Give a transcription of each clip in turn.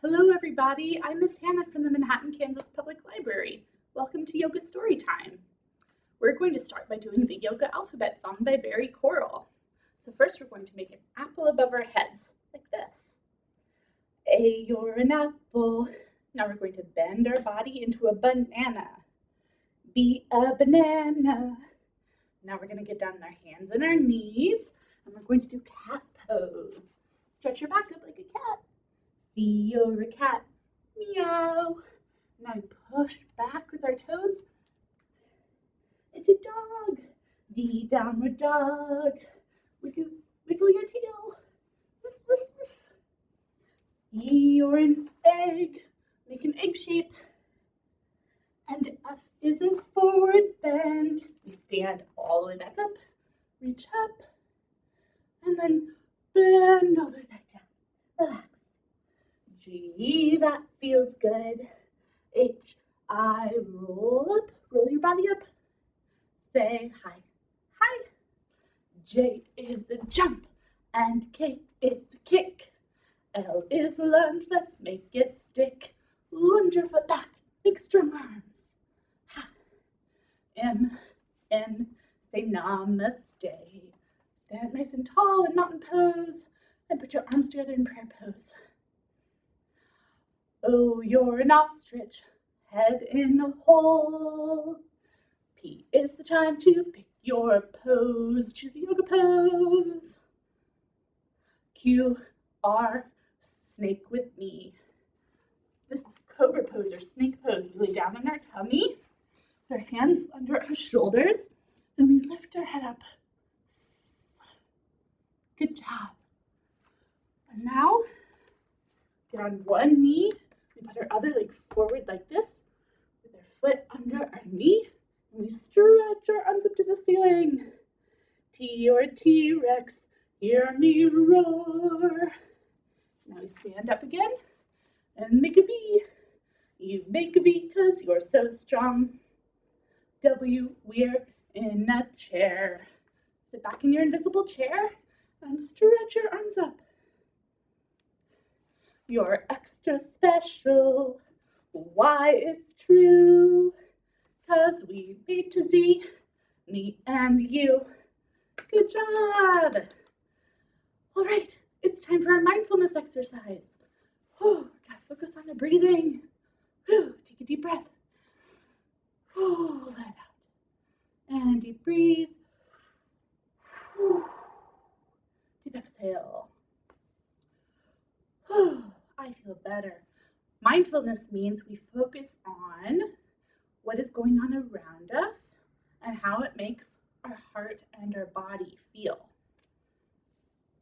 Hello everybody, I'm Miss Hannah from the Manhattan, Kansas Public Library. Welcome to Yoga Storytime. We're going to start by doing the Yoga Alphabet song by Bari, Koral. So first we're going to make an apple above our heads, like this. A, you're an apple. Now we're going to bend our body into a banana. Be a banana. Now we're going to get down on our hands and our knees, and we're going to do cat pose. Stretch your back up like a cat. See, you're a cat. Meow. Now we push back with our toes. Into dog. The downward dog. Wiggle your tail. Woof, woof, woof. You're an egg. Make an egg shape. And F is a forward bend. We stand all the way back up. Reach up. And then bend all the way back down. Relax. G, that feels good. H, I, roll up, roll your body up. Say hi, hi. J is a jump, and K is a kick. L is a lunge, let's make it stick. Lunge your foot back, make strong arms. Ha. M, N, say namaste. Stand nice and tall in mountain pose, and put your arms together in prayer pose. Oh, you're an ostrich, head in a hole. P is the time to pick your pose. Choose a yoga pose. Q, R, snake with me. This is cobra pose or snake pose. We lay down on our tummy, with our hands under our shoulders, and we lift our head up. Good job. And now, get on one knee. We put our other leg forward like this, with our foot under our knee, and we stretch our arms up to the ceiling. T or T-Rex, hear me roar. Now we stand up again and make a V. You make a V because you're so strong. W, we're in a chair. Sit back in your invisible chair and stretch your arms up. You're extra special. Why, it's true. 'Cause we made to Z, me and you. Good job. All right, it's time for our mindfulness exercise. Gotta focus on the breathing. Take a deep breath. Let it out. And deep breathe. Deep exhale. I feel better. Mindfulness means we focus on what is going on around us and how it makes our heart and our body feel.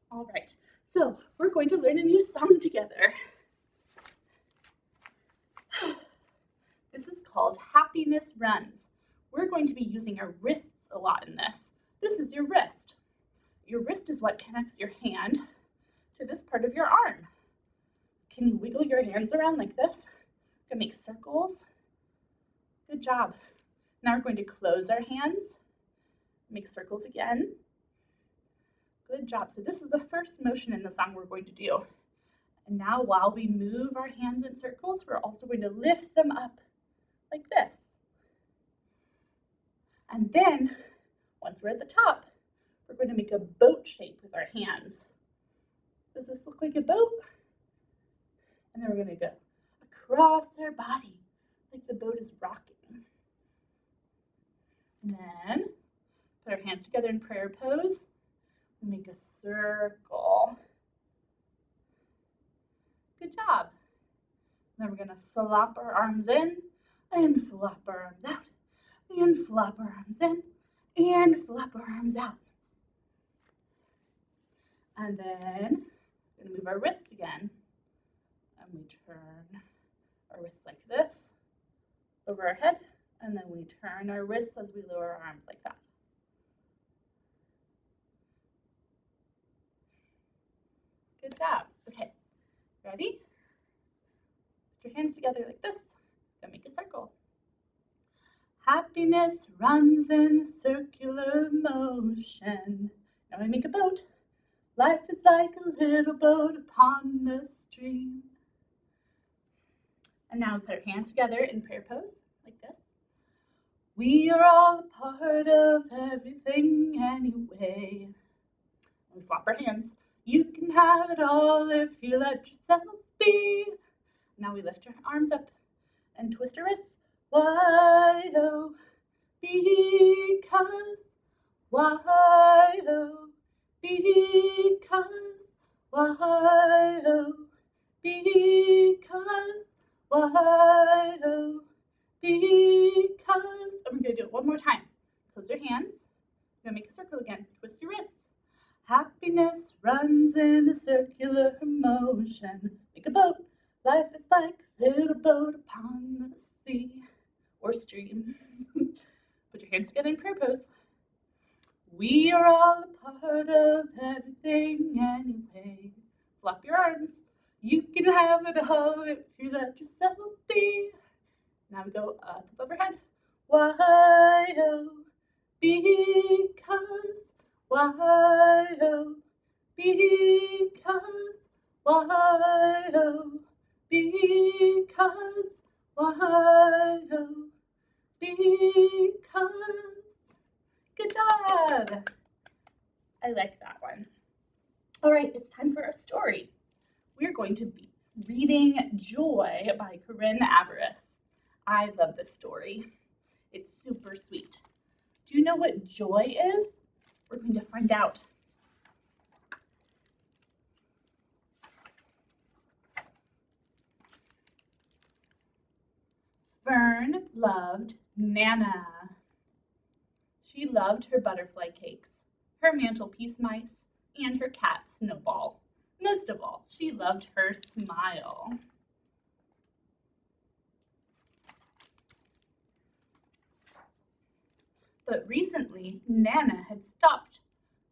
All right, so we're going to learn a new song together. This is called Happiness Runs. We're going to be using our wrists a lot in this. This is your wrist. Your wrist is what connects your hand to this part of your arm. Can you wiggle your hands around like this? You can make circles. Good job. Now we're going to close our hands, make circles again. Good job. So this is the first motion in the song we're going to do. And now while we move our hands in circles, we're also going to lift them up like this. And then, once we're at the top, we're going to make a boat shape with our hands. Does this look like a boat? And then we're going to go across our body like the boat is rocking. And then put our hands together in prayer pose and make a circle. Good job. And then we're going to flop our arms in and flop our arms out and flop our arms in and flop our arms out. And then we're going to move our wrists again. And we turn our wrists like this over our head, and then we turn our wrists as we lower our arms like that. Good job. Okay, ready? Put your hands together like this and make a circle. Happiness runs in circular motion. Now we make a boat. Life is like a little boat upon the stream. And now we put our hands together in prayer pose, like this. We are all a part of everything anyway. We flop our hands. You can have it all if you let yourself be. Now we lift our arms up and twist our wrists. Why, oh, because. Why, oh, because. Why, oh, because. Why, oh, because. And we're going to do it one more time. Close your hands. We're going to make a circle again. Twist your wrists. Happiness runs in a circular motion. Make a boat. Life is like a little boat upon the sea or stream. Put your hands together in prayer pose. We are all a part of everything anyway. Flop your arms. You can have it all if you let yourself be. Now we go up above our head. Why, oh, because. Why, oh, because. Why, oh, because. Why, oh, because. Good job. I like that one. All right, it's time for our story. We're going to be reading Joy by Corinne Averiss. I love this story. It's super sweet. Do you know what joy is? We're going to find out. Fern loved Nana. She loved her butterfly cakes, her mantelpiece mice, and her cat Snowball. Most of all, she loved her smile. But recently, Nana had stopped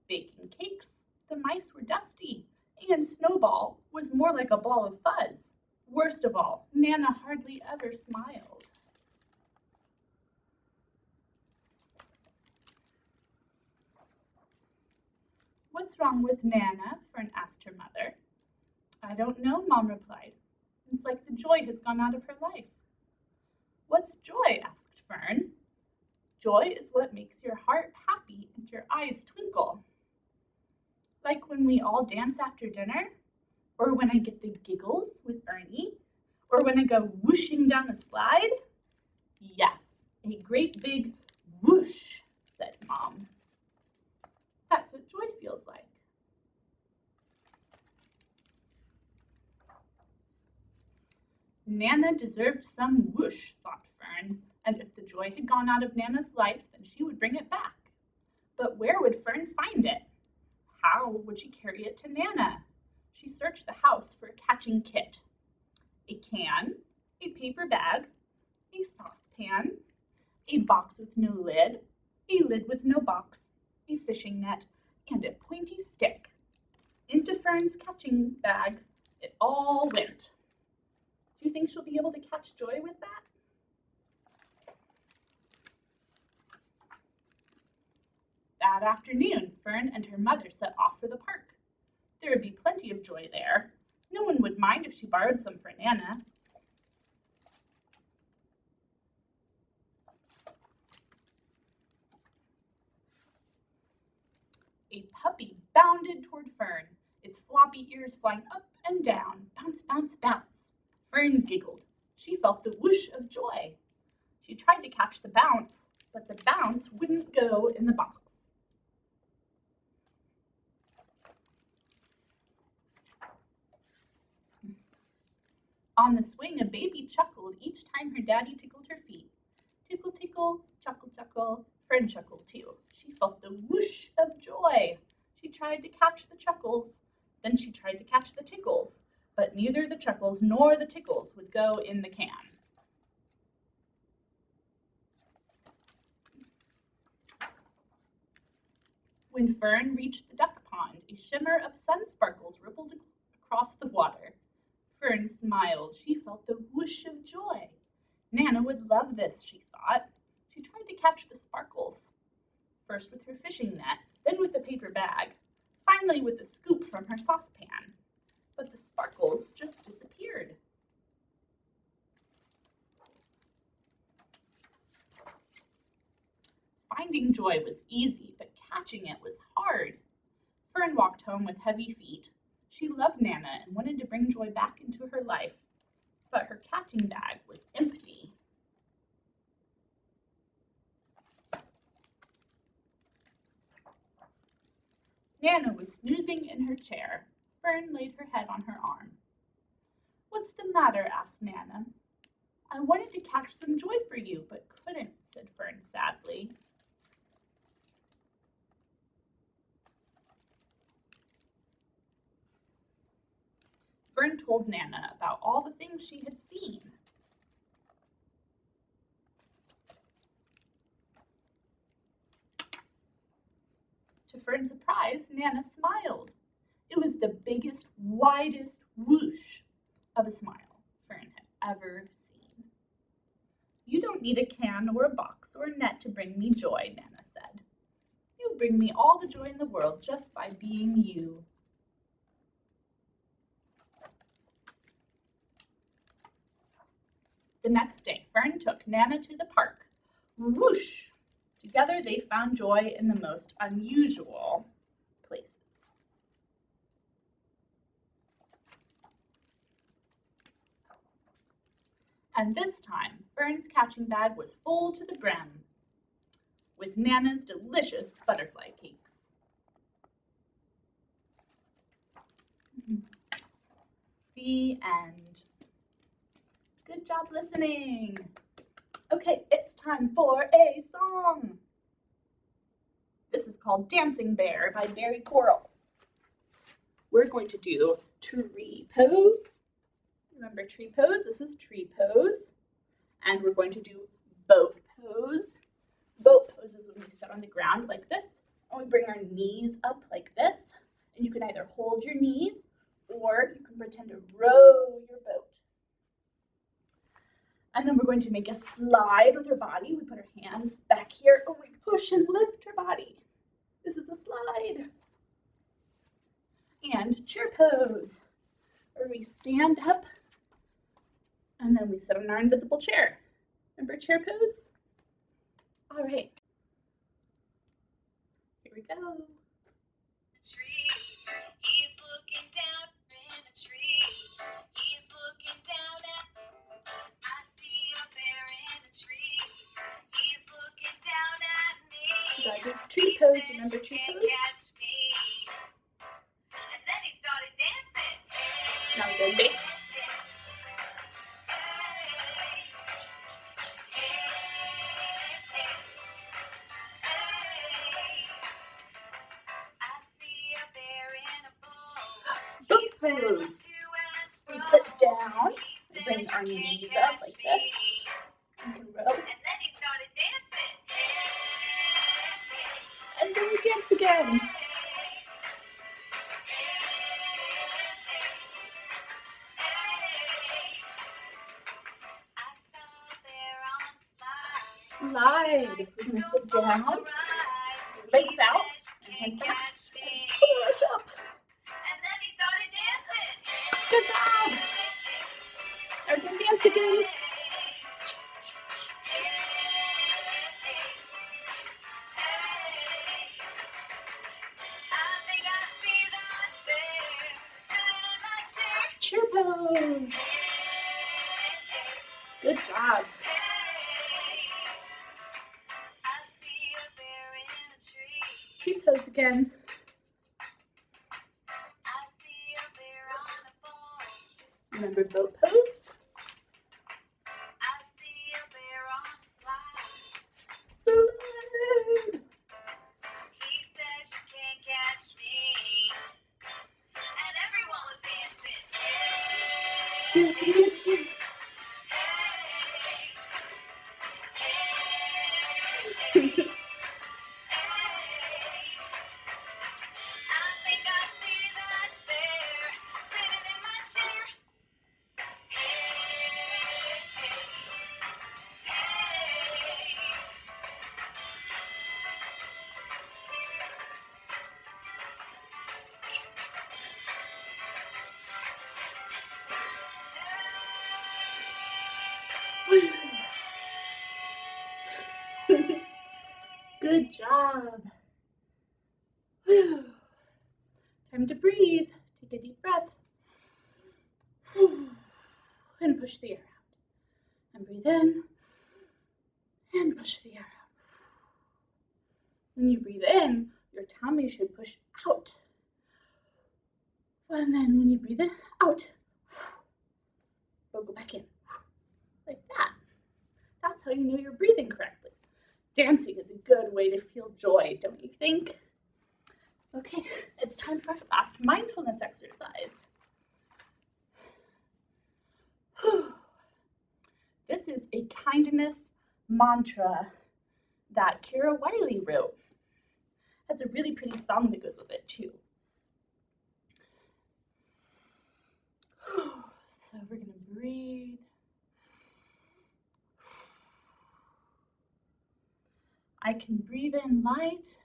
baking cakes. The mice were dusty, and Snowball was more like a ball of fuzz. Worst of all, Nana hardly ever smiled. What's wrong with Nana? Fern asked her mother. I don't know, Mom replied. It's like the joy has gone out of her life. What's joy? Asked Fern. Joy is what makes your heart happy and your eyes twinkle. Like when we all dance after dinner, or when I get the giggles with Ernie, or when I go whooshing down a slide. Yes, a great big whoosh, said Mom. That's what joy feels like. Nana deserved some whoosh, thought Fern, and if the joy had gone out of Nana's life, then she would bring it back. But where would Fern find it? How would she carry it to Nana? She searched the house for a catching kit. A can, a paper bag, a saucepan, a box with no lid, a lid with no box, a fishing net, and a pointy stick. Into Fern's catching bag it all went. Do you think she'll be able to catch joy with that? That afternoon, Fern and her mother set off for the park. There would be plenty of joy there. No one would mind if she borrowed some for Nana. A puppy bounded toward Fern, its floppy ears flying up and down. Bounce, bounce, bounce. Fern giggled. She felt the whoosh of joy. She tried to catch the bounce, but the bounce wouldn't go in the box. On the swing, a baby chuckled each time her daddy tickled her feet. Tickle, tickle, chuckle, chuckle. Fern chuckled too. She felt the whoosh of joy. She tried to catch the chuckles. Then she tried to catch the tickles. But neither the chuckles nor the tickles would go in the can. When Fern reached the duck pond, a shimmer of sun sparkles rippled across the water. Fern smiled. She felt the whoosh of joy. Nana would love this, she thought. She tried to catch the sparkles, first with her fishing net, then with the paper bag, finally with the scoop from her saucepan. But the sparkles just disappeared. Finding joy was easy, but catching it was hard. Fern walked home with heavy feet. She loved Nana and wanted to bring joy back into her life, but her catching bag was empty. Nana was snoozing in her chair. Fern laid her head on her arm. "What's the matter?" asked Nana. "I wanted to catch some joy for you, but couldn't," said Fern sadly. Fern told Nana about all the things she had seen. To Fern's surprise, Nana smiled. It was the biggest, widest whoosh of a smile Fern had ever seen. "You don't need a can or a box or a net to bring me joy," Nana said. "You bring me all the joy in the world just by being you." The next day, Fern took Nana to the park. Whoosh! Together they found joy in the most unusual places. And this time, Fern's catching bag was full to the brim with Nana's delicious butterfly cakes. The end. Good job listening. Okay, it's time for a song. This is called Dancing Bear by Bari Koral. We're going to do tree pose. Remember tree pose? This is tree pose. And we're going to do boat pose. Boat pose is when we sit on the ground like this, and we bring our knees up like this. And you can either hold your knees, or you can pretend to row your boat. And then we're going to make a slide with our body. We put our hands back here, and we push and lift our body. This is a slide. And chair pose, where we stand up, and then we sit on our invisible chair. Remember chair pose? All right. Here we go. Tree, he's looking down in the tree. He's looking down at. I see a bear in the tree. He's looking down at me. You gotta do tree pose. Remember tree pose? Catch me. And then he started dancing. Now we're gonna dance. Boat pose. We sit down and bring our knees up like this. We can row. And then he started dancing. And then we dance again. Slide. We're gonna sit down, legs out, and hands back, and push up. And then he started dancing. Good job. Or then dance again. I think I see that bear sitting in my chair. Chair pose. Good job. I see a bear in a tree. Tree pose again. I see a bear on a pole. Remember boat pose? I see a bear on a slide. Slide. He says you can't catch me. And everyone was dancing. Dance again. I think I see that bear sitting in my chair. Good job. Whew. Time to breathe. Take a deep breath. Whew. And push the air out. And breathe in. And push the air out. When you breathe in, your tummy should push out. And then when you breathe in, out. Go back in. Like that. That's how you know you're breathing correctly. Dancing is a good way to feel joy, don't you think? Okay, it's time for our last mindfulness exercise. This is a kindness mantra that Willey wrote. Has a really pretty song that goes with it too. So we're going to breathe. I can breathe in light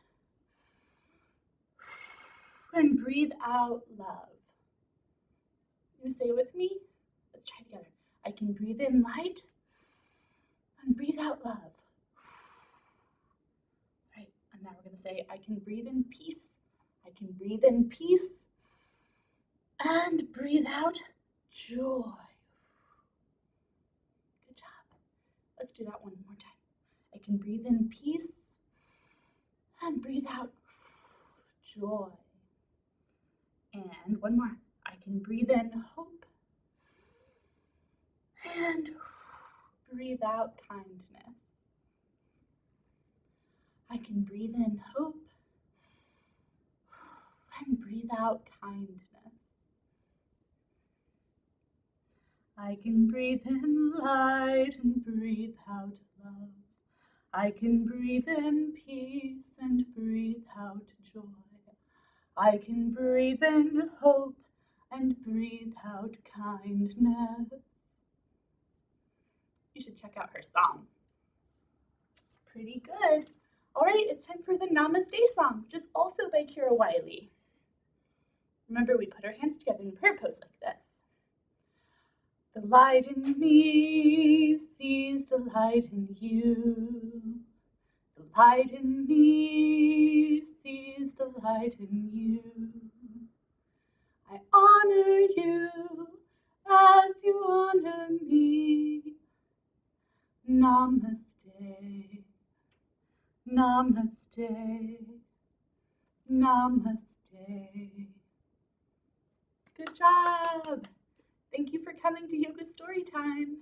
and breathe out love. You say it with me? Let's try together. I can breathe in light and breathe out love. Right, and now we're going to say, I can breathe in peace. I can breathe in peace and breathe out joy. Good job. Let's do that one more time. I can breathe in peace and breathe out joy. And one more. I can breathe in hope and breathe out kindness. I can breathe in hope and breathe out kindness. I can breathe in light and breathe out love. I can breathe in peace and breathe out joy. I can breathe in hope and breathe out kindness. You should check out her song. It's pretty good. All right, it's time for the Namaste song, which is also by Willey. Remember, we put our hands together in prayer pose like this. The light in me sees the light in you. The light in me sees the light in you. I honor you as you honor me. Namaste, namaste, namaste. Good job. Thank you for coming to Yoga Storytime.